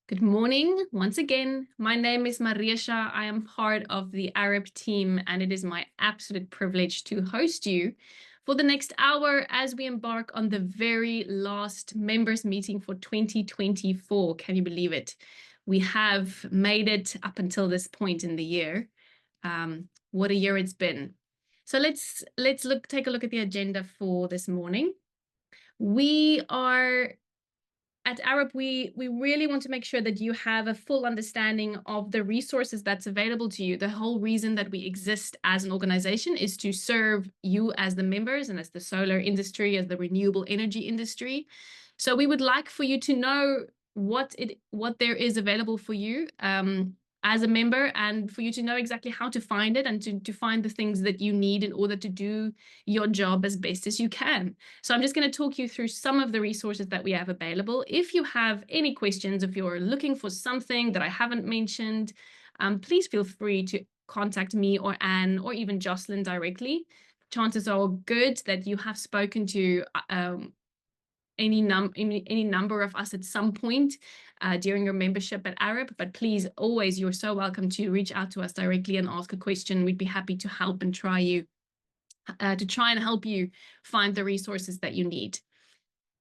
Good morning once again. My name is Mariesha. I am part of the AREP team, and it is my absolute privilege to host you for the next hour as we embark on the very last members meeting for 2024. Can you believe it? We have made it up until this point in the year. What a year it's been. So let's take a look at the agenda for this morning. We are At AREP, we really want to make sure that you have a full understanding of the resources that's available to you. The whole reason that we exist as an organization is to serve you as the members and as the solar industry, as the renewable energy industry. So we would like for you to know what there is available for you as a member, and for you to know exactly how to find it and to find the things that you need in order to do your job as best as you can. So I'm just going to talk you through some of the resources that we have available. If you have any questions, if you're looking for something that I haven't mentioned, please feel free to contact me or Anne or even Jocelyn directly. Chances are good that you have spoken to any number of us at some point during your membership at AREP, but please, always, you're so welcome to reach out to us directly and ask a question. We'd be happy to help and try and help you find the resources that you need.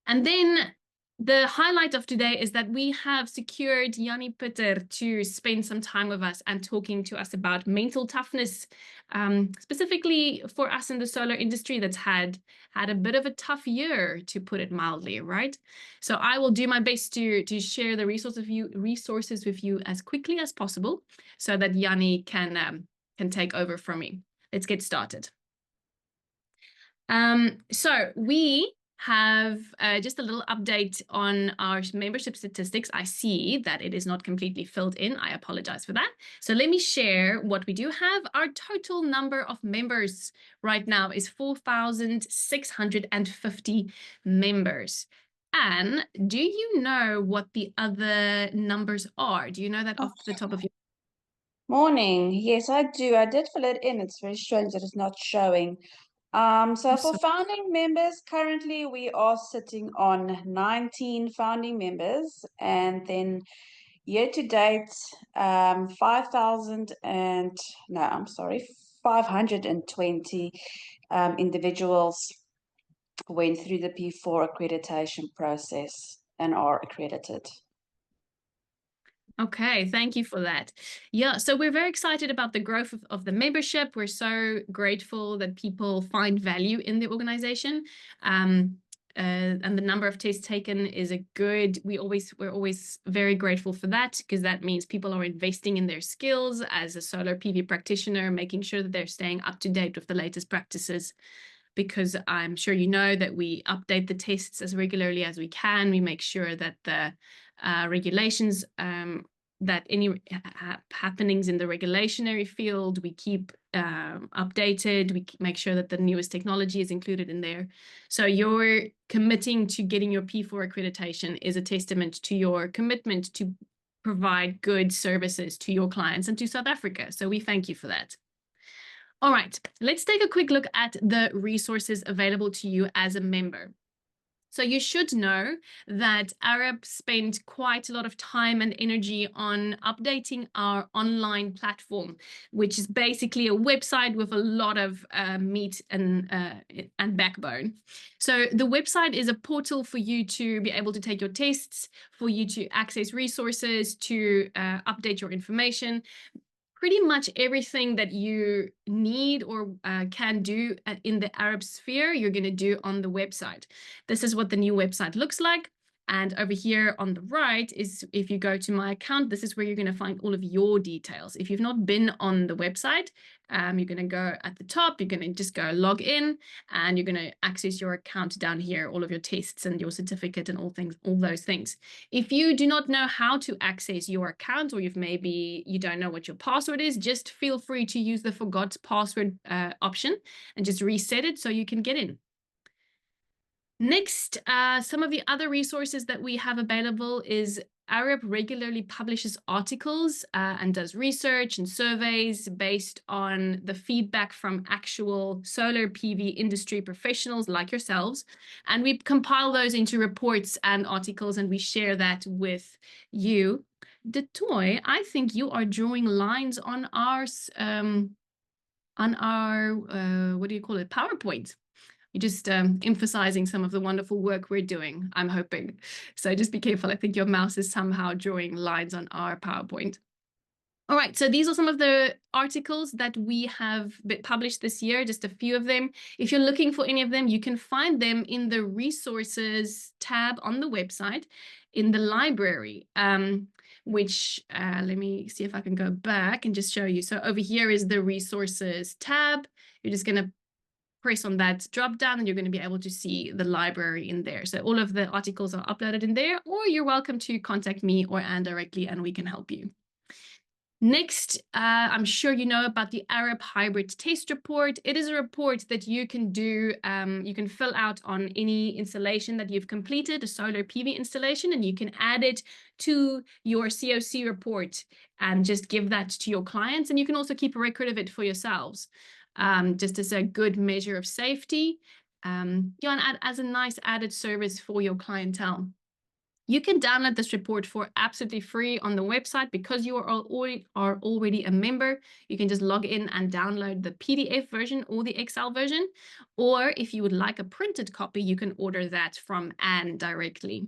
And then the highlight of today is that we have secured Jannie Putter to spend some time with us and talking to us about mental toughness, specifically for us in the solar industry that's had a bit of a tough year, to put it mildly, right? So I will do my best to share the resources with you as quickly as possible so that Jannie can take over from me. Let's get started. So we have just a little update on our membership statistics. I see that it is not completely filled in. I apologize for that. So let me share what we do have. Our total number of members right now is 4,650 members. Anne, do you know what the other numbers are? Do you know that off the top of your Morning. Yes, I do. I did fill it in. It's very strange that it's not showing. So for head? founding members, currently we are sitting on 19 founding members, and then year to date, 520 individuals went through the P4 accreditation process and are accredited. Okay, thank you for that. Yeah, so we're very excited about the growth of the membership. We're so grateful that people find value in the organization. And the number of tests taken is we're always very grateful for that, because that means people are investing in their skills as a solar PV practitioner, making sure that they're staying up to date with the latest practices. Because I'm sure you know that we update the tests as regularly as we can. We make sure that the regulations, that any happenings in the regulationary field, we keep updated. We make sure that the newest technology is included in there. So your committing to getting your P4 accreditation is a testament to your commitment to provide good services to your clients and to South Africa. So we thank you for that. All right, let's take a quick look at the resources available to you as a member. So you should know that AREP spent quite a lot of time and energy on updating our online platform, which is basically a website with a lot of meat and backbone. So the website is a portal for you to be able to take your tests, for you to access resources, to update your information. Pretty much everything that you need or can do in the AREP sphere, you're going to do on the website. This is what the new website looks like. And over here on the right is, if you go to my account, this is where you're going to find all of your details. If you've not been on the website, you're going to go at the top, you're going to just go log in, and you're going to access your account down here, all of your tests and your certificate and all those things. If you do not know how to access your account, or you don't know what your password is, just feel free to use the forgot password option and just reset it so you can get in. Next, some of the other resources that we have available is AREP regularly publishes articles and does research and surveys based on the feedback from actual solar PV industry professionals like yourselves. And we compile those into reports and articles, and we share that with you. Detoy, I think you are drawing lines on our what do you call it, PowerPoint. You're just emphasizing some of the wonderful work we're doing, I'm hoping. So just be careful. I think your mouse is somehow drawing lines on our PowerPoint. All right, so these are some of the articles that we have published this year, just a few of them. If you're looking for any of them, you can find them in the resources tab on the website in the library, which let me see if I can go back and just show you. So over here is the resources tab. You're just going to press on that drop down and you're going to be able to see the library in there. So all of the articles are uploaded in there, or you're welcome to contact me or Anne directly and we can help you. Next, I'm sure you know about the AREP hybrid test report. It is a report that you can do, you can fill out on any installation that you've completed, a solar PV installation, and you can add it to your COC report and just give that to your clients. And you can also keep a record of it for yourselves, just as a good measure of safety. And as a nice added service for your clientele. You can download this report for absolutely free on the website because you are already a member. You can just log in and download the PDF version or the Excel version. Or if you would like a printed copy, you can order that from Anne directly.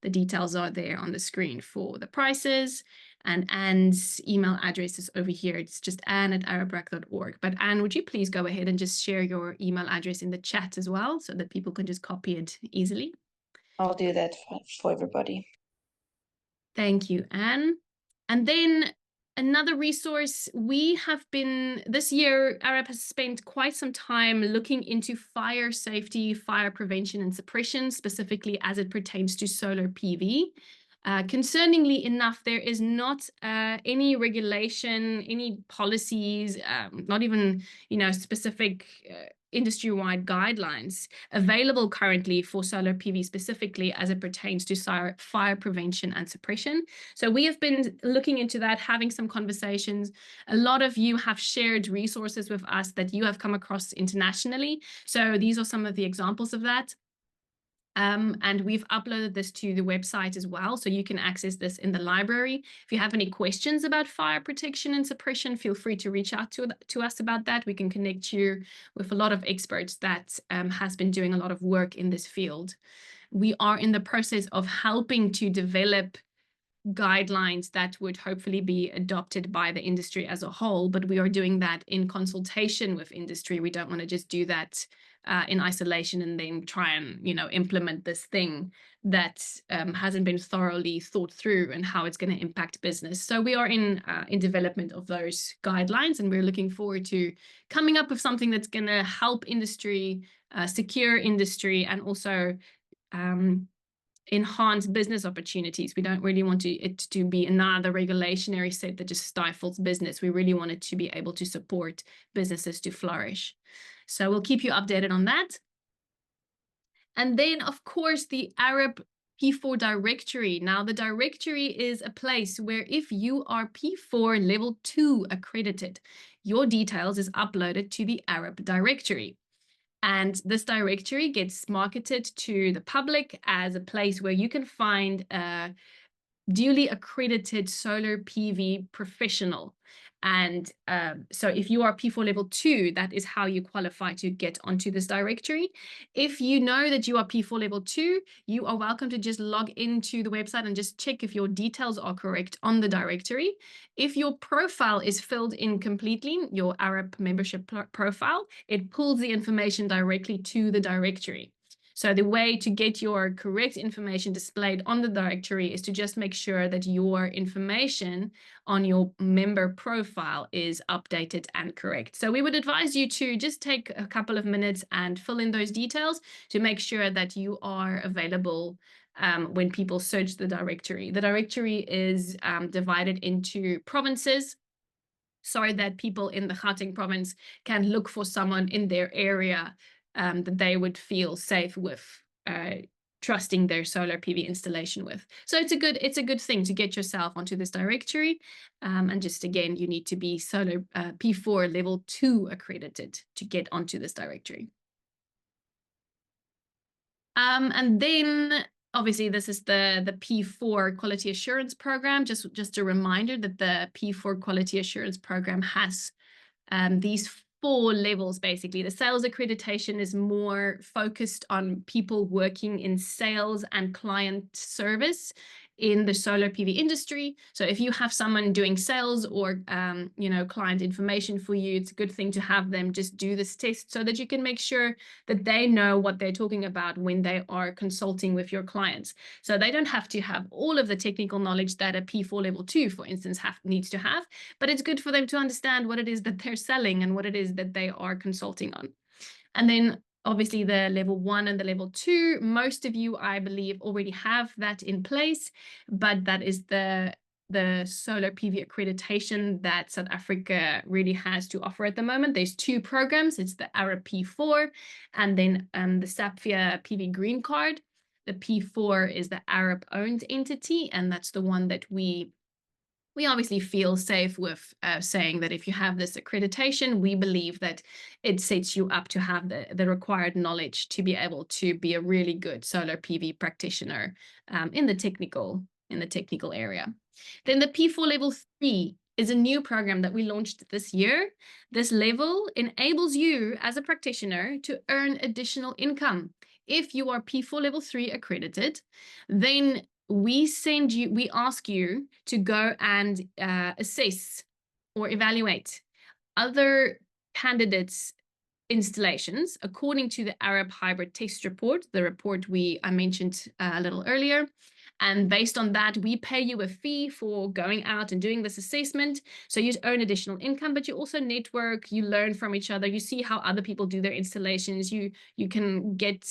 The details are there on the screen for the prices, and Anne's email address is over here. It's just anne@areprac.org. But Anne, would you please go ahead and just share your email address in the chat as well so that people can just copy it easily? I'll do that for everybody. Thank you, Anne. And then another resource, we have been, this year, AREP has spent quite some time looking into fire safety, fire prevention and suppression, specifically as it pertains to solar PV. Concerningly enough, there is not any regulation, any policies, not even, specific industry-wide guidelines available currently for solar PV specifically as it pertains to fire prevention and suppression. So we have been looking into that, having some conversations. A lot of you have shared resources with us that you have come across internationally. So these are some of the examples of that. And we've uploaded this to the website as well, so you can access this in the library. If you have any questions about fire protection and suppression, feel free to reach out to us about that. We can connect you with a lot of experts that has been doing a lot of work in this field. We are in the process of helping to develop guidelines that would hopefully be adopted by the industry as a whole, but we are doing that in consultation with industry. We don't want to just do that in isolation and then try and implement this thing that hasn't been thoroughly thought through and how it's going to impact business. So we are in development of those guidelines, and we're looking forward to coming up with something that's going to help industry, secure industry, and also enhance business opportunities. We don't really want it to be another regulationary set that just stifles business. We really want it to be able to support businesses to flourish. So we'll keep you updated on that. And then, of course, the AREP P4 directory. Now, the directory is a place where if you are P4 level 2 accredited, your details is uploaded to the AREP directory. And this directory gets marketed to the public as a place where you can find a duly accredited solar PV professional. And so if you are P4 level 2, that is how you qualify to get onto this directory. If you know that you are P4 level 2, you are welcome to just log into the website and just check if your details are correct on the directory. If your profile is filled in completely, your AREP membership profile, it pulls the information directly to the directory. So the way to get your correct information displayed on the directory is to just make sure that your information on your member profile is updated and correct. So we would advise you to just take a couple of minutes and fill in those details to make sure that you are available when people search the directory. The directory is divided into provinces, so that people in the Gauteng province can look for someone in their area that they would feel safe with trusting their solar PV installation with. So it's a good thing to get yourself onto this directory. And just again, you need to be solar P4 level 2 accredited to get onto this directory. And then obviously this is the P4 quality assurance program. Just a reminder that the P4 quality assurance program has these 4 levels. Basically, the sales accreditation is more focused on people working in sales and client service in the solar PV industry. So if you have someone doing sales or client information for you, it's a good thing to have them just do this test so that you can make sure that they know what they're talking about when they are consulting with your clients. So they don't have to have all of the technical knowledge that a P4 level 2, for instance, needs to have, but it's good for them to understand what it is that they're selling and what it is that they are consulting on. And then obviously the level 1 and the level 2, most of you, I believe, already have that in place, but that is the solar PV accreditation that South Africa really has to offer at the moment. There's 2 programs. It's the AREP P4 and then the Sapphire PV Green Card. The P4 is the AREP owned entity, and that's the one that we obviously feel safe with saying that if you have this accreditation, we believe that it sets you up to have the required knowledge to be able to be a really good solar PV practitioner in the technical area. Then the P4 level 3 is a new program that we launched this year. This level enables you as a practitioner to earn additional income. If you are P4 level 3 accredited, then we ask you to go and assess or evaluate other candidates' installations according to the AREP hybrid test report, the report I mentioned a little earlier. And based on that, we pay you a fee for going out and doing this assessment. So you earn additional income, but you also network, you learn from each other, you see how other people do their installations, you can get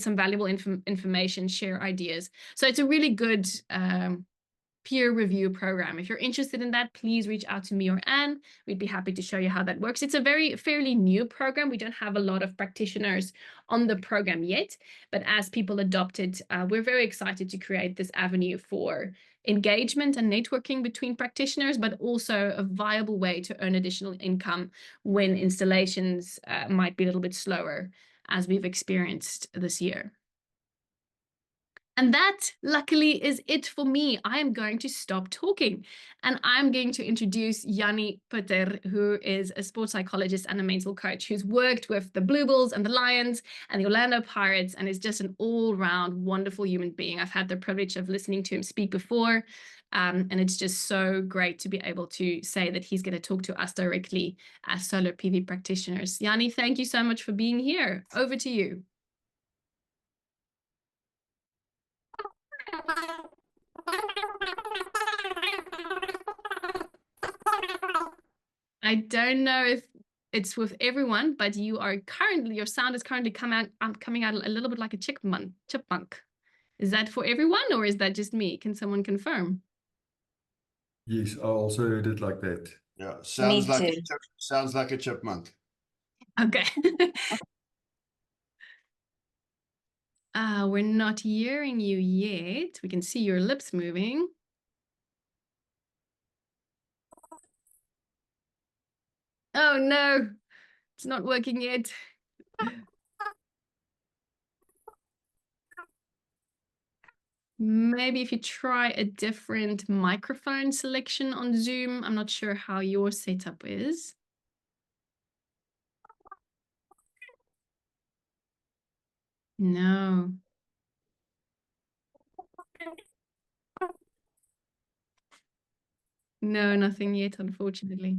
some valuable information, share ideas. So it's a really good peer review program. If you're interested in that, please reach out to me or Anne. We'd be happy to show you how that works. It's a fairly new program. We don't have a lot of practitioners on the program yet, but as people adopt it, we're very excited to create this avenue for engagement and networking between practitioners, but also a viable way to earn additional income when installations might be a little bit slower, as we've experienced this year. And that, luckily, is it for me. I am going to stop talking and I'm going to introduce Jannie Putter, who is a sports psychologist and a mental coach who's worked with the Blue Bulls and the Lions and the Orlando Pirates and is just an all-round wonderful human being. I've had the privilege of listening to him speak before, and it's just so great to be able to say that he's going to talk to us directly as solar PV practitioners. Jannie, thank you so much for being here. Over to you. I don't know if it's with everyone, but your sound is currently coming out a little bit like a chipmunk. Is that for everyone or is that just me? Can someone confirm? Yes, I also heard it like that. Yeah, sounds like a chipmunk. Okay. We're not hearing you yet. We can see your lips moving. Oh no, it's not working yet. Maybe if you try a different microphone selection on Zoom. I'm not sure how your setup is. No. No, nothing yet, unfortunately.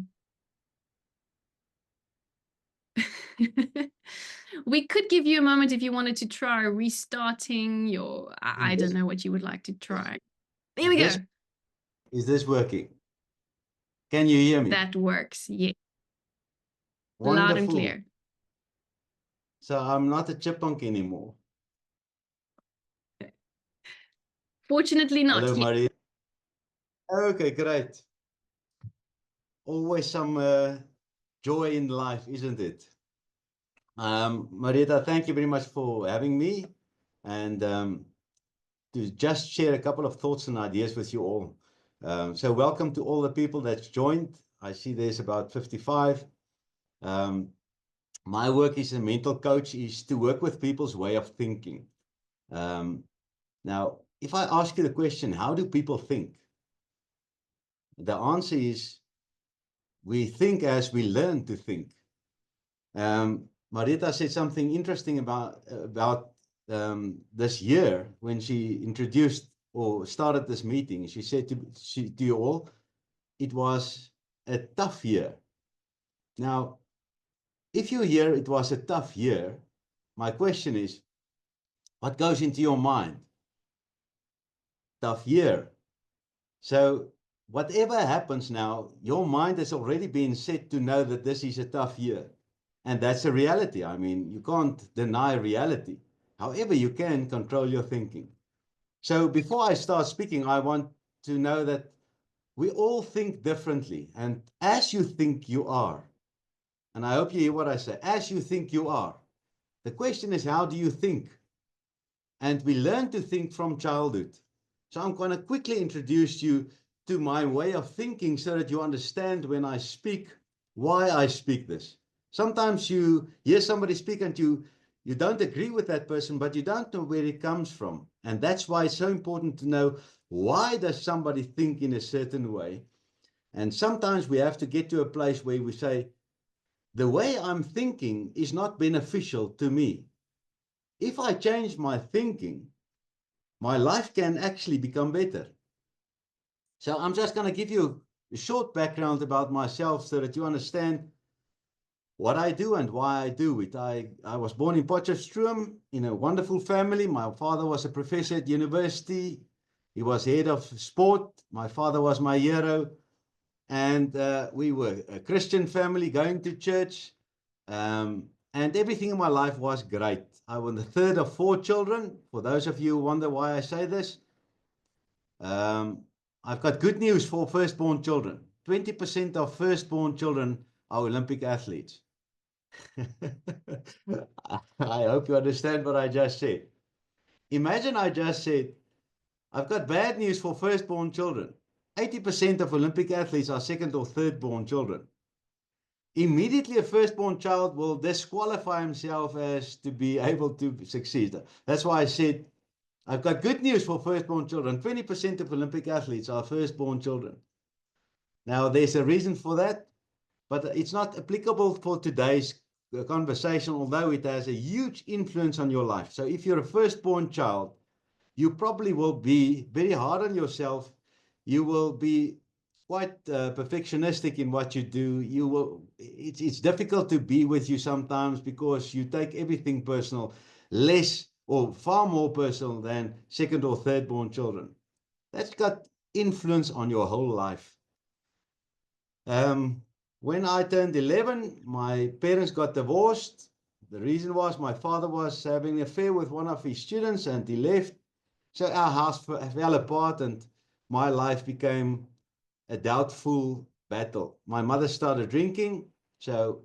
We could give you a moment if you wanted to try restarting your, I don't know what you would like to try. There we go. Is this working? Can you hear me? That works, yeah. Wonderful. Loud and clear. So I'm not a chipmunk anymore. Fortunately not. Hello, Maria. Okay, great. Always some joy in life, isn't it? Marietta, thank you very much for having me and to just share a couple of thoughts and ideas with you all. So welcome to all the people that's joined. I see there's about 55. My work as a mental coach is to work with people's way of thinking. Now, if I ask you the question, how do people think? The answer is, we think as we learn to think. Marita said something interesting about this year when she introduced or started this meeting. She said to you all, it was a tough year. Now, if you hear it was a tough year, my question is, what goes into your mind? Tough year. So whatever happens now, your mind has already been set to know that this is a tough year. And that's a reality. I mean, you can't deny reality. However, you can control your thinking. So before I start speaking, I want to know that we all think differently. And as you think you are, and I hope you hear what I say, as you think you are, the question is, how do you think? And we learn to think from childhood. So I'm going to quickly introduce you to my way of thinking so that you understand when I speak, why I speak this. Sometimes you hear somebody speak and you don't agree with that person, but you don't know where it comes from. And that's why it's so important to know, why does somebody think in a certain way? And sometimes we have to get to a place where we say, the way I'm thinking is not beneficial to me. If I change my thinking, my life can actually become better. So I'm just going to give you a short background about myself so that you understand what I do and why I do it. I was born in Potchefstroom in a wonderful family. My father was a professor at university. He was head of sport. My father was my hero. And we were a Christian family going to church. And everything in my life was great. I was the third of 4 children. For those of you who wonder why I say this, I've got good news for firstborn children. 20% of firstborn children are Olympic athletes. I hope you understand what I just said. Imagine I just said, I've got bad news for firstborn children. 80% of Olympic athletes are second or thirdborn children. Immediately a firstborn child will disqualify himself as to be able to succeed. That's why I said, I've got good news for firstborn children. 20% of Olympic athletes are firstborn children. Now, there's a reason for that, but it's not applicable for today's conversation, although it has a huge influence on your life. So if you're a firstborn child, you probably will be very hard on yourself. You will be quite perfectionistic in what you do. It's difficult to be with you sometimes because you take everything personal, less or far more personal than second or thirdborn children. That's got influence on your whole life. When I turned 11, my parents got divorced. The reason was my father was having an affair with one of his students and he left. So our house fell apart and my life became a doubtful battle. My mother started drinking, so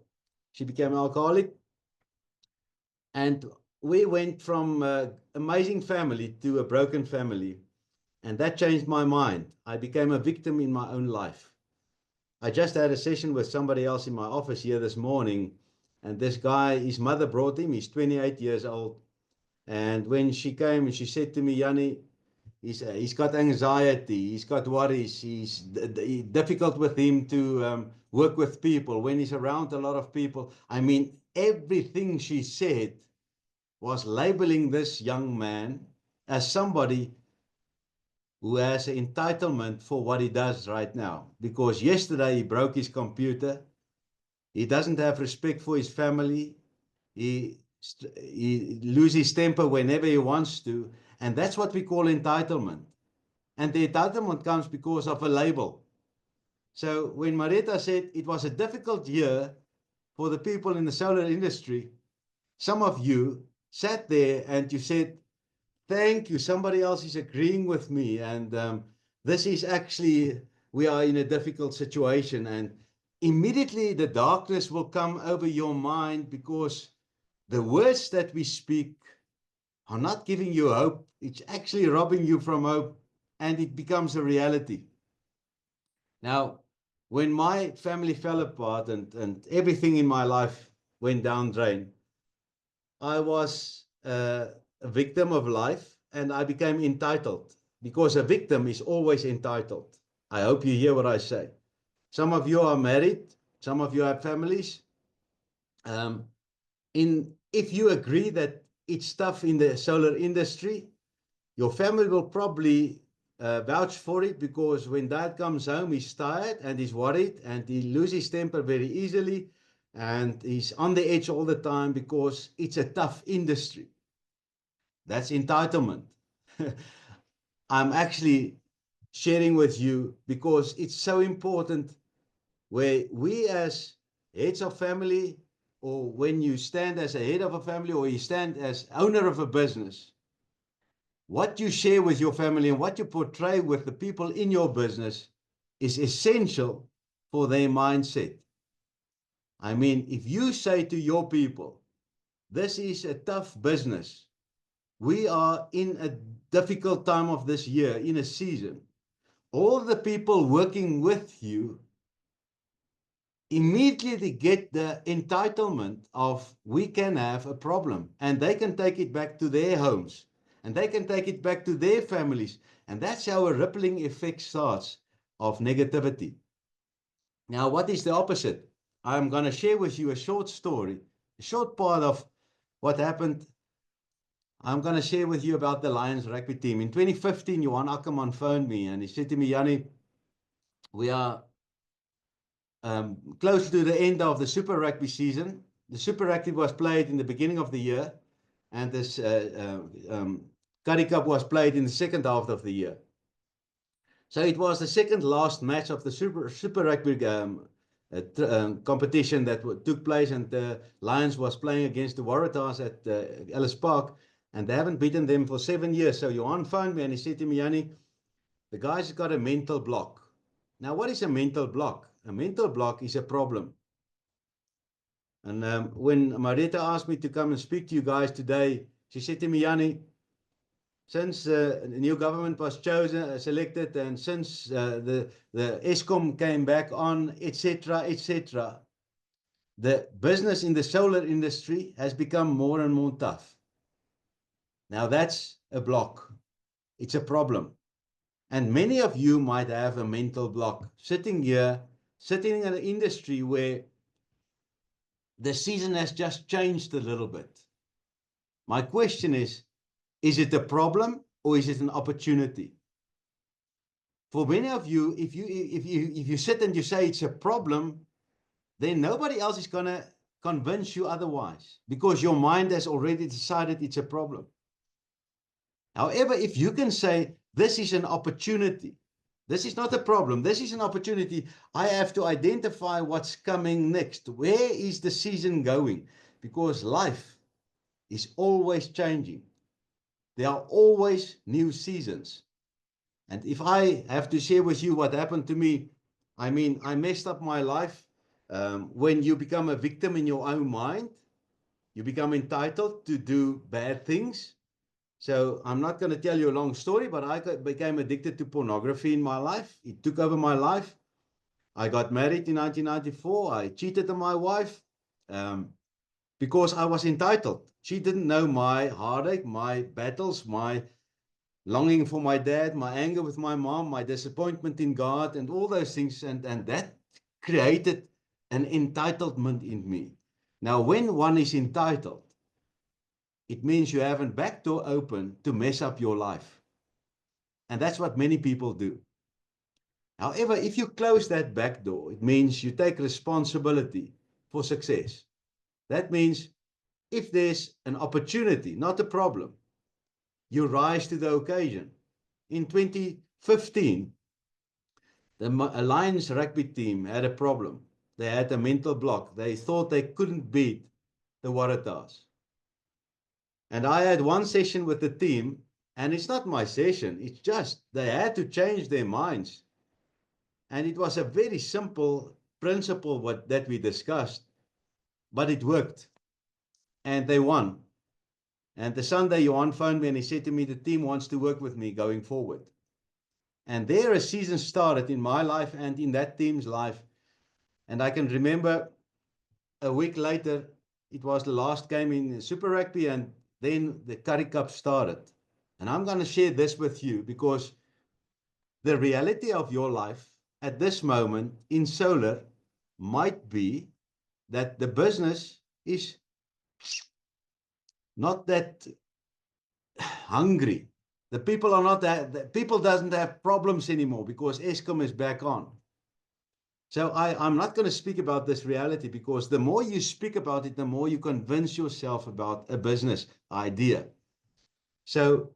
she became an alcoholic. And we went from an amazing family to a broken family. And that changed my mind. I became a victim in my own life. I just had a session with somebody else in my office here this morning. And this guy, his mother brought him. He's 28 years old. And when she came and she said to me, Jannie, he's got anxiety, he's got worries, he's difficult with him to work with people. When he's around a lot of people, I mean, everything she said was labeling this young man as somebody who has an entitlement for what he does right now. Because yesterday he broke his computer, he doesn't have respect for his family, he loses his temper whenever he wants to, and that's what we call entitlement. And the entitlement comes because of a label. So when Marita said it was a difficult year for the people in the solar industry, some of you sat there and you said, thank you, somebody else is agreeing with me. And this is actually, we are in a difficult situation. And immediately the darkness will come over your mind because the words that we speak are not giving you hope. It's actually robbing you from hope, and it becomes a reality. Now, when my family fell apart and everything in my life went down drain, I was a victim of life, and I became entitled, because a victim is always entitled. I hope you hear what I say. Some of you are married, some of you have families. If you agree that it's tough in the solar industry, your family will probably vouch for it, because when dad comes home, he's tired and he's worried and he loses his temper very easily and he's on the edge all the time because it's a tough industry. That's entitlement. I'm actually sharing with you because it's so important, where we as heads of family, or when you stand as a head of a family, or you stand as owner of a business, what you share with your family and what you portray with the people in your business is essential for their mindset. I mean, if you say to your people, this is a tough business, we are in a difficult time of this year, in a season, all the people working with you immediately get the entitlement of, we can have a problem, and they can take it back to their homes, and they can take it back to their families. And that's how a rippling effect starts of negativity. Now, what is the opposite? I'm going to share with you a short story, a short part of what happened. I'm going to share with you about the Lions rugby team. In 2015, Johan Ackerman phoned me and he said to me, Jannie, we are close to the end of the Super Rugby season. The Super Rugby was played in the beginning of the year, and this Currie Cup was played in the second half of the year. So it was the second last match of the Super Rugby competition that took place, and the Lions was playing against the Waratahs at Ellis Park, and they haven't beaten them for 7 years. So Johan phoned me and he said to me, Jannie, the guy's got a mental block. Now, what is a mental block? A mental block is a problem. And when Marita asked me to come and speak to you guys today, she said to me, Jannie, since the new government was chosen, selected, and since the ESCOM came back on, etc., the business in the solar industry has become more and more tough. Now, that's a block. It's a problem. And many of you might have a mental block sitting here, sitting in an industry where the season has just changed a little bit. My question is it a problem or is it an opportunity? For many of you, if you sit and you say it's a problem, then nobody else is going to convince you otherwise, because your mind has already decided it's a problem. However, if you can say, this is an opportunity, this is not a problem, this is an opportunity, I have to identify what's coming next. Where is the season going? Because life is always changing. There are always new seasons. And if I have to share with you what happened to me, I mean, I messed up my life. When you become a victim in your own mind, you become entitled to do bad things. So I'm not going to tell you a long story, but I became addicted to pornography in my life. It took over my life. I got married in 1994. I cheated on my wife because I was entitled. She didn't know my heartache, my battles, my longing for my dad, my anger with my mom, my disappointment in God, and all those things. And that created an entitlement in me. Now, when one is entitled, it means you have a back door open to mess up your life. And that's what many people do. However, if you close that back door, it means you take responsibility for success. That means if there's an opportunity, not a problem, you rise to the occasion. In 2015, the Lions rugby team had a problem. They had a mental block. They thought they couldn't beat the Waratahs. And I had one session with the team, and it's not my session. It's just they had to change their minds. And it was a very simple principle that we discussed, but it worked. And they won. And the Sunday, Johan phoned me and he said to me, the team wants to work with me going forward. And there a season started in my life and in that team's life. And I can remember a week later, it was the last game in Super Rugby, and then the Currie Cup started. And I'm going to share this with you because the reality of your life at this moment in solar might be that the business is not that hungry. The people are not that, the people doesn't have problems anymore because Eskom is back on. So I'm not going to speak about this reality because the more you speak about it, the more you convince yourself about a business idea. So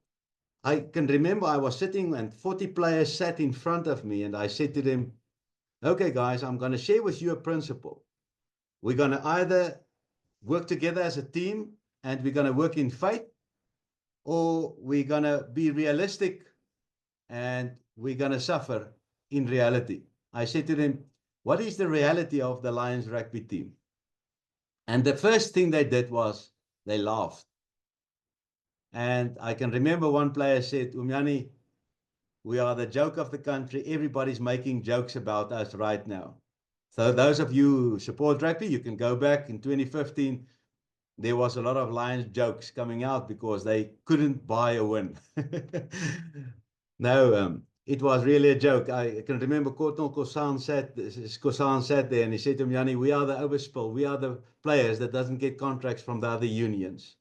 I can remember I was sitting and 40 players sat in front of me and I said to them, okay, guys, I'm going to share with you a principle. We're going to either work together as a team and we're going to work in faith, or we're going to be realistic and we're going to suffer in reality. I said to them, what is the reality of the Lions rugby team? And the first thing they did was they laughed. And I can remember one player said, Jannie, we are the joke of the country. Everybody's making jokes about us right now. So those of you who support rugby, you can go back in 2015. There was a lot of Lions jokes coming out because they couldn't buy a win. No, it was really a joke. I can remember Kortnel Kosan sat there and he said to me, Jannie, we are the overspill. We are the players that doesn't get contracts from the other unions.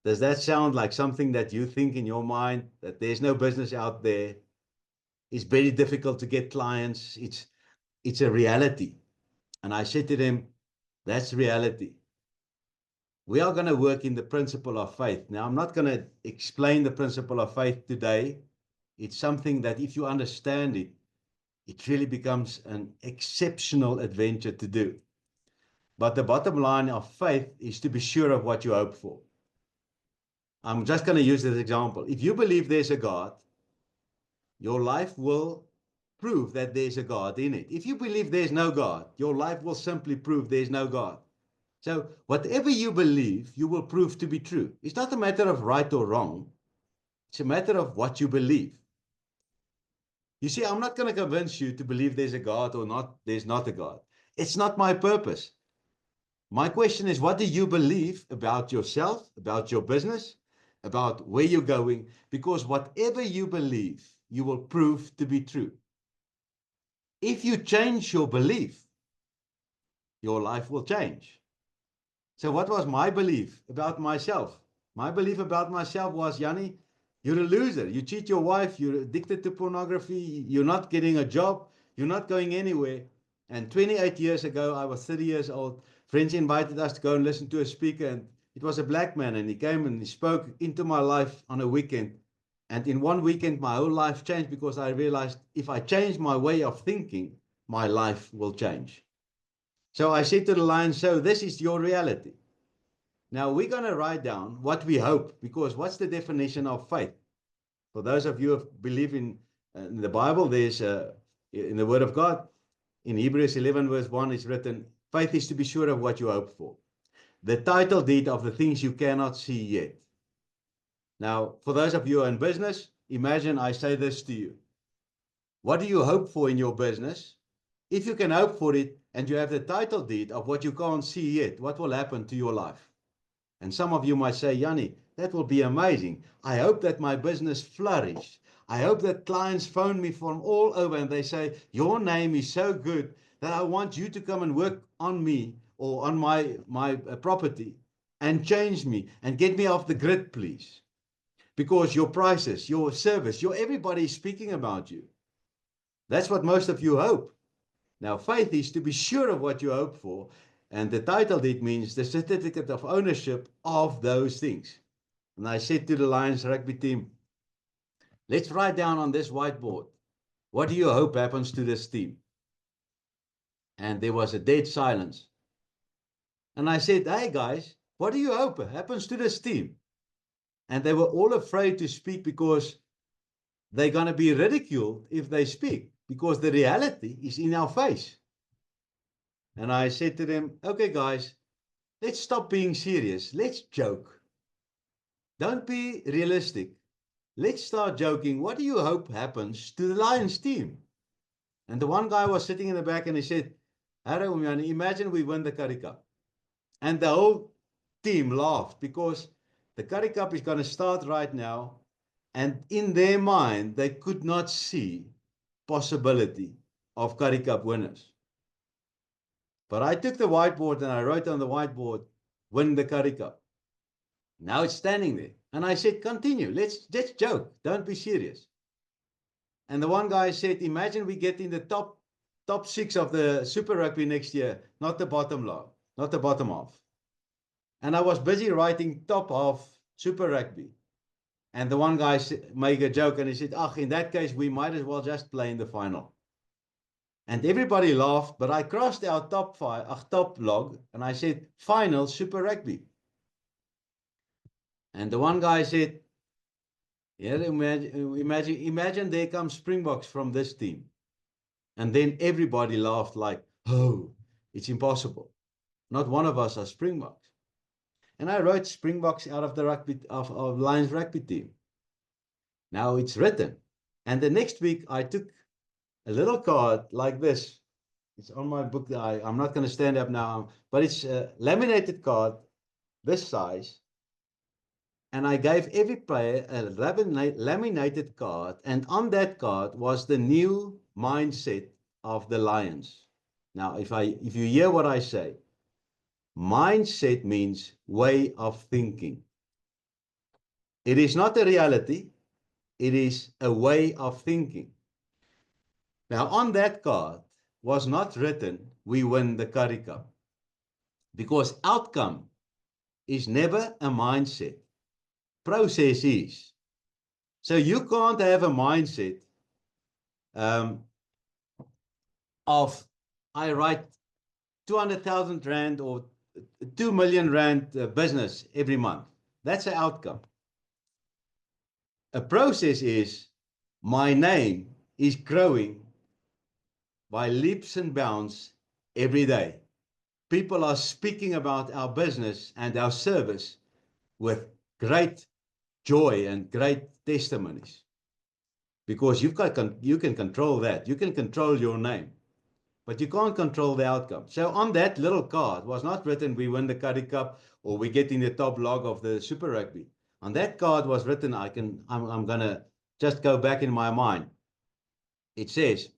Does that sound like something that you think in your mind, that there's no business out there? It's very difficult to get clients. It's a reality. And I said to them, that's reality. We are going to work in the principle of faith. Now, I'm not going to explain the principle of faith today. It's something that if you understand it, it really becomes an exceptional adventure to do. But the bottom line of faith is to be sure of what you hope for. I'm just going to use this example. If you believe there's a God, your life will prove that there's a God in it. If you believe there's no God, your life will simply prove there's no God. So whatever you believe, you will prove to be true. It's not a matter of right or wrong. It's a matter of what you believe. You see, I'm not going to convince you to believe there's a God or not, there's not a God. It's not my purpose. My question is, what do you believe about yourself, about your business, about where you're going? Because whatever you believe, you will prove to be true. If you change your belief, your life will change. So what was my belief about myself? My belief about myself was, Jannie, you're a loser. You cheat your wife. You're addicted to pornography. You're not getting a job. You're not going anywhere. And 28 years ago, I was 30 years old. Friends invited us to go and listen to a speaker. And it was a black man. And he came and he spoke into my life on a weekend. And in one weekend, my whole life changed because I realized if I change my way of thinking, my life will change. So I said to the Lions, so this is your reality. Now we're going to write down what we hope, because what's the definition of faith? For those of you who believe in the Bible, there's in the Word of God, in Hebrews 11 verse 1 is written, faith is to be sure of what you hope for. The title deed of the things you cannot see yet. Now, for those of you who are in business, imagine I say this to you. What do you hope for in your business? If you can hope for it and you have the title deed of what you can't see yet, what will happen to your life? And some of you might say, Jannie, that will be amazing. I hope that my business flourishes. I hope that clients phone me from all over and they say, your name is so good that I want you to come and work on me or on my property and change me and get me off the grid, please. Because your prices, your service, everybody is speaking about you. That's what most of you hope. Now, faith is to be sure of what you hope for. And the title deed means the certificate of ownership of those things. And I said to the Lions rugby team, let's write down on this whiteboard, what do you hope happens to this team? And there was a dead silence. And I said, hey guys, what do you hope happens to this team? And they were all afraid to speak because they're going to be ridiculed if they speak, because the reality is in our face. And I said to them, okay, guys, let's stop being serious. Let's joke. Don't be realistic. Let's start joking. What do you hope happens to the Lions team? And the one guy was sitting in the back and he said, imagine we win the Currie Cup. And the whole team laughed because The Currie Cup is going to start right now. And in their mind, they could not see possibility of Currie Cup winners. But I took the whiteboard and I wrote on the whiteboard, win the Currie Cup. Now it's standing there. And I said, continue. Let's joke. Don't be serious. And the one guy said, imagine we get in the top 6 of the Super Rugby next year, not the bottom half. And I was busy writing top half Super Rugby. And the one guy made a joke and he said, in that case, we might as well just play in the final. And everybody laughed, but I crossed our top log and I said, final Super Rugby. And the one guy said, yeah, imagine there comes Springboks from this team. And then everybody laughed like, oh, it's impossible. Not one of us are Springboks. And I wrote Springboks out of the rugby of Lions rugby team. Now it's written. And the next week I took a little card like this. It's on my book. I'm not going to stand up now, but it's a laminated card, this size. And I gave every player a laminated card. And on that card was the new mindset of the Lions. Now, if you hear what I say, mindset means way of thinking. It is not a reality. It is a way of thinking. Now, on that card was not written, we win the Currie Cup. Because outcome is never a mindset. Process is. So you can't have a mindset of, I write 200,000 Rand or 2 million Rand business every month. That's an outcome. A process is, my name is growing by leaps and bounds every day. People are speaking about our business and our service with great joy and great testimonies. Because you can control that. You can control your name. But you can't control the outcome. So on that little card was not written, we win the Currie Cup or we get in the top log of the Super Rugby. On that card was written, I'm going to just go back in my mind. It says,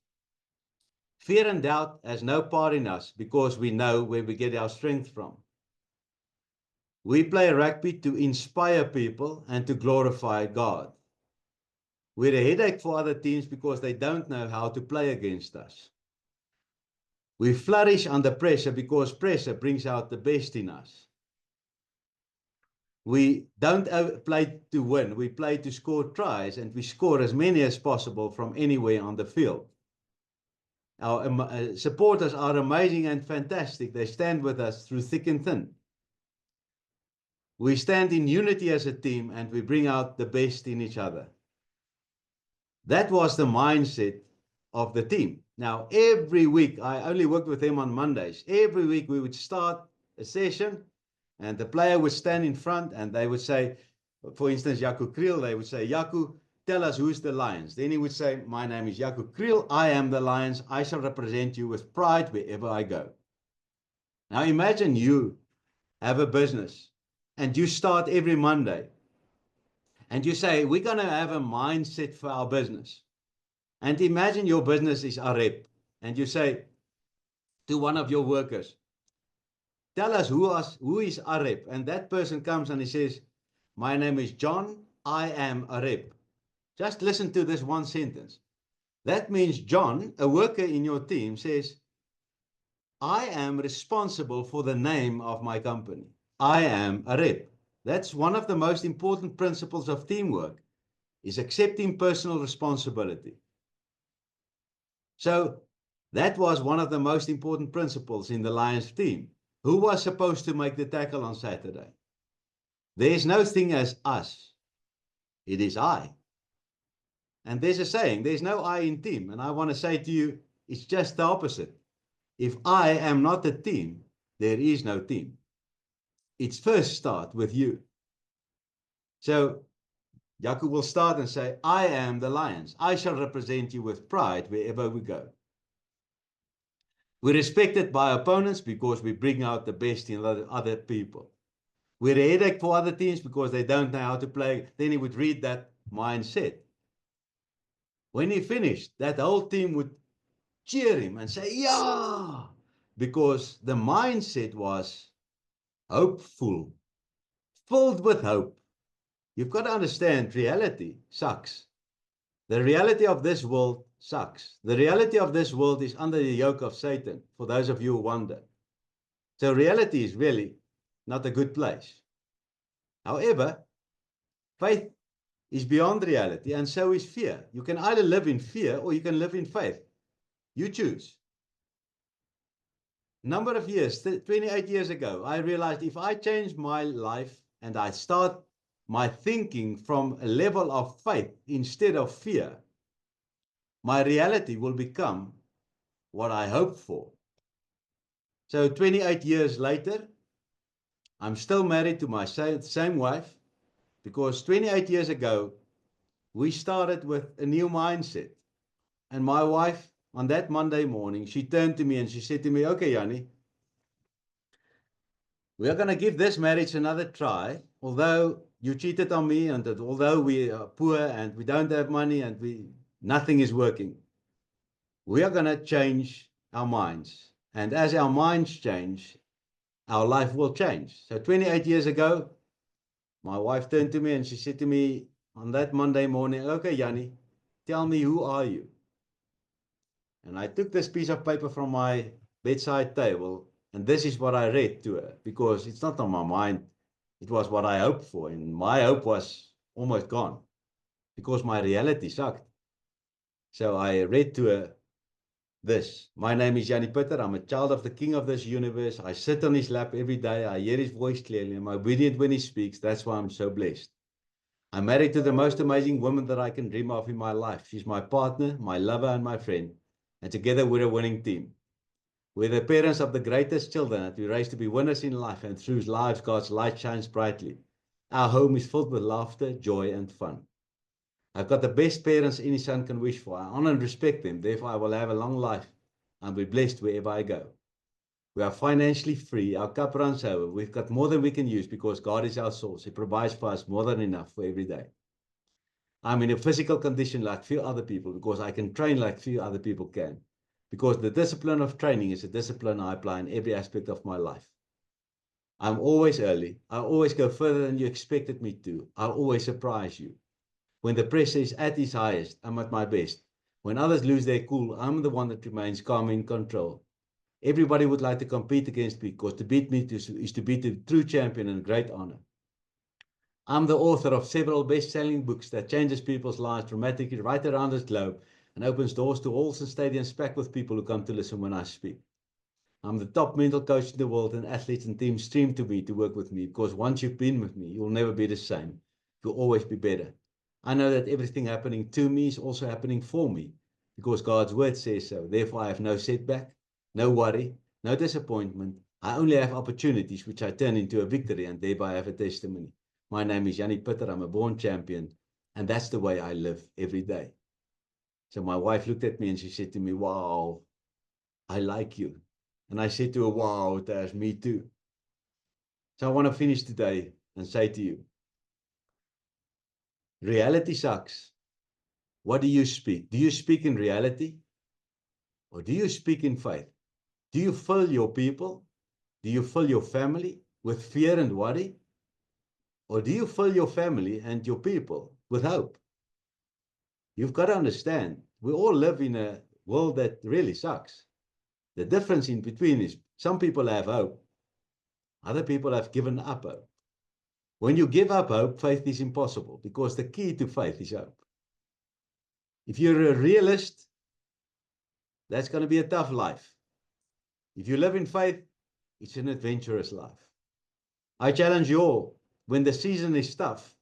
fear and doubt has no part in us because we know where we get our strength from. We play rugby to inspire people and to glorify God. We're a headache for other teams because they don't know how to play against us. We flourish under pressure because pressure brings out the best in us. We don't play to win, we play to score tries, and we score as many as possible from anywhere on the field. Our supporters are amazing and fantastic. They stand with us through thick and thin. We stand in unity as a team and we bring out the best in each other. That was the mindset of the team. Now, every week, I only worked with them on Mondays. Every week we would start a session and the player would stand in front and they would say, for instance, Jaco Kriel, they would say, Jaco, tell us who's the Lions. Then he would say, my name is Jaco Kriel. I am the Lions. I shall represent you with pride wherever I go. Now imagine you have a business and you start every Monday and you say, we're going to have a mindset for our business. And imagine your business is AREP and you say to one of your workers, tell us who is AREP. And that person comes and he says, my name is John. I am AREP. Just listen to this one sentence. That means John, a worker in your team, says, I am responsible for the name of my company. I am AREP. That's one of the most important principles of teamwork, is accepting personal responsibility. So that was one of the most important principles in the Lions team. Who was supposed to make the tackle on Saturday? There is no thing as us. It is I. And there's a saying, there's no I in team. And I want to say to you, it's just the opposite. If I am not a team, there is no team. It's first start with you. So Jaco will start and say, I am the Lions. I shall represent you with pride wherever we go. We're respected by opponents because we bring out the best in other people. We're a headache for other teams because they don't know how to play. Then he would read that mindset. When he finished, that whole team would cheer him and say, yeah, because the mindset was hopeful, filled with hope. You've got to understand, reality sucks. The reality of this world sucks. The reality of this world is under the yoke of Satan, for those of you who wonder. So reality is really not a good place. However, faith is beyond reality, and so is fear. You can either live in fear or you can live in faith. You choose. Number of years, 28 years ago, I realized if I change my life and I start my thinking from a level of faith instead of fear, my reality will become what I hope for. So 28 years later, I'm still married to my same wife, because 28 years ago, we started with a new mindset. And my wife, on that Monday morning, she turned to me and she said to me, okay, Jannie, we are going to give this marriage another try. Although you cheated on me, and although we are poor and we don't have money and nothing is working, we are going to change our minds. And as our minds change, our life will change. So 28 years ago, my wife turned to me and she said to me on that Monday morning, okay, Jannie, tell me, who are you? And I took this piece of paper from my bedside table, and this is what I read to her, because it's not on my mind. It was what I hoped for, and my hope was almost gone because my reality sucked. So I read to her this. My name is Jannie Putter. I'm a child of the King of this universe. I sit on his lap every day. I hear his voice clearly. I'm obedient when he speaks. That's why I'm so blessed. I'm married to the most amazing woman that I can dream of in my life. She's my partner, my lover, and my friend. And together we're a winning team. We're the parents of the greatest children that we raise to be winners in life, and through lives God's light shines brightly. Our home is filled with laughter, joy, and fun. I've got the best parents any son can wish for. I honor and respect them. Therefore, I will have a long life and be blessed wherever I go. We are financially free. Our cup runs over. We've got more than we can use because God is our source. He provides for us more than enough for every day. I'm in a physical condition like few other people because I can train like few other people can. Because the discipline of training is a discipline I apply in every aspect of my life. I'm always early. I always go further than you expected me to. I'll always surprise you. When the pressure is at its highest, I'm at my best. When others lose their cool, I'm the one that remains calm and in control. Everybody would like to compete against me because to beat me is to beat the true champion and great honor. I'm the author of several best-selling books that changes people's lives dramatically right around this globe and opens doors to halls and stadiums packed with people who come to listen when I speak. I'm the top mental coach in the world, and athletes and teams stream to me to work with me because once you've been with me, you'll never be the same. You'll always be better. I know that everything happening to me is also happening for me because God's word says so. Therefore, I have no setback, no worry, no disappointment. I only have opportunities which I turn into a victory and thereby have a testimony. My name is Jannie Putter. I'm a born champion, and that's the way I live every day. So my wife looked at me and she said to me, wow, I like you. And I said to her, wow, there's me too. So I want to finish today and say to you, reality sucks. What do you speak? Do you speak in reality? Or do you speak in faith? Do you fill your people? Do you fill your family with fear and worry? Or do you fill your family and your people with hope? You've got to understand, we all live in a world that really sucks. The difference in between is some people have hope. Other people have given up hope. When you give up hope, faith is impossible because the key to faith is hope. If you're a realist, that's going to be a tough life. If you live in faith, it's an adventurous life. I challenge you all, when the season is tough,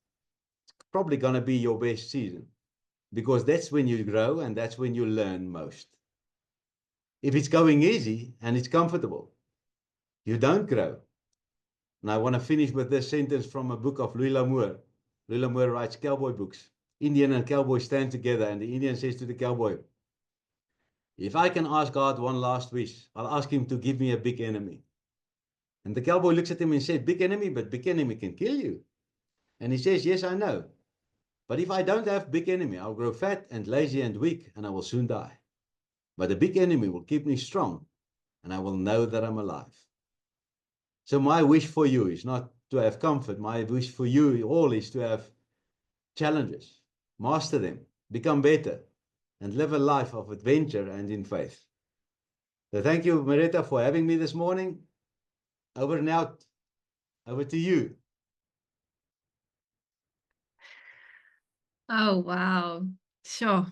it's probably going to be your best season because that's when you grow and that's when you learn most. If it's going easy and it's comfortable, you don't grow. And I want to finish with this sentence from a book of Louis L'Amour. Louis L'Amour writes cowboy books. Indian and cowboy stand together, and the Indian says to the cowboy, if I can ask God one last wish, I'll ask him to give me a big enemy. And the cowboy looks at him and said, big enemy, but big enemy can kill you. And he says, yes, I know. But if I don't have big enemy, I'll grow fat and lazy and weak, and I will soon die. But the big enemy will keep me strong, and I will know that I'm alive. So my wish for you is not to have comfort. My wish for you all is to have challenges, master them, become better, and live a life of adventure and in faith. So thank you, Marita, for having me this morning. Over and out. Over to you. Oh, wow. Sure.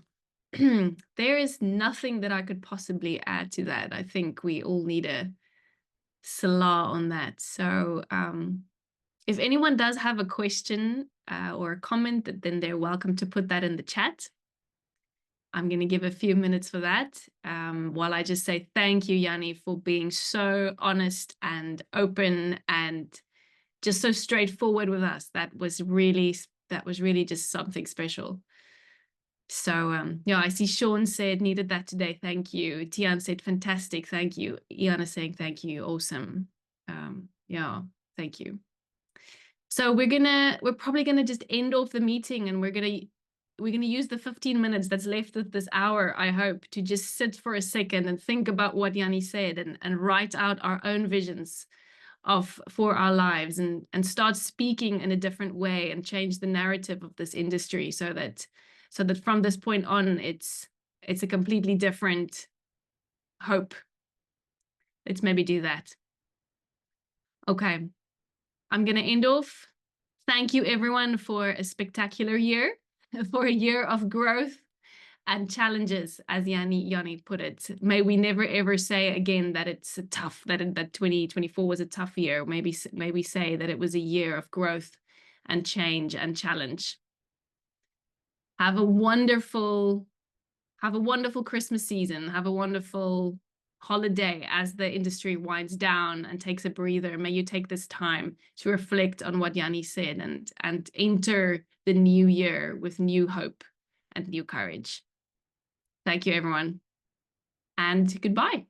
There is nothing that I could possibly add to that. I think we all need a Salah on that. So if anyone does have a question or a comment, then they're welcome to put that in the chat. I'm going to give a few minutes for that while I just say thank you, Jannie, for being so honest and open and just so straightforward with us. That was really just something special. So yeah, I see Sean said needed that today. Thank you. Tian said fantastic. Thank you. Iana saying thank you. Awesome. Yeah, thank you. So we're probably gonna just end off the meeting, and we're gonna use the 15 minutes that's left of this hour, I hope, to just sit for a second and think about what Jannie said and write out our own visions for our lives and start speaking in a different way and change the narrative of this industry so that from this point on it's a completely different hope. Let's maybe do that. Okay, I'm gonna end off. Thank you everyone for a spectacular year, for a year of growth and challenges, as Jannie put it. May we never ever say again that it's tough, that 2024 was a tough year. Maybe say that it was a year of growth and change and challenge. Have a wonderful Christmas season. Have a wonderful holiday as the industry winds down and takes a breather. May you take this time to reflect on what Jannie said and enter the new year with new hope and new courage. Thank you, everyone, and goodbye.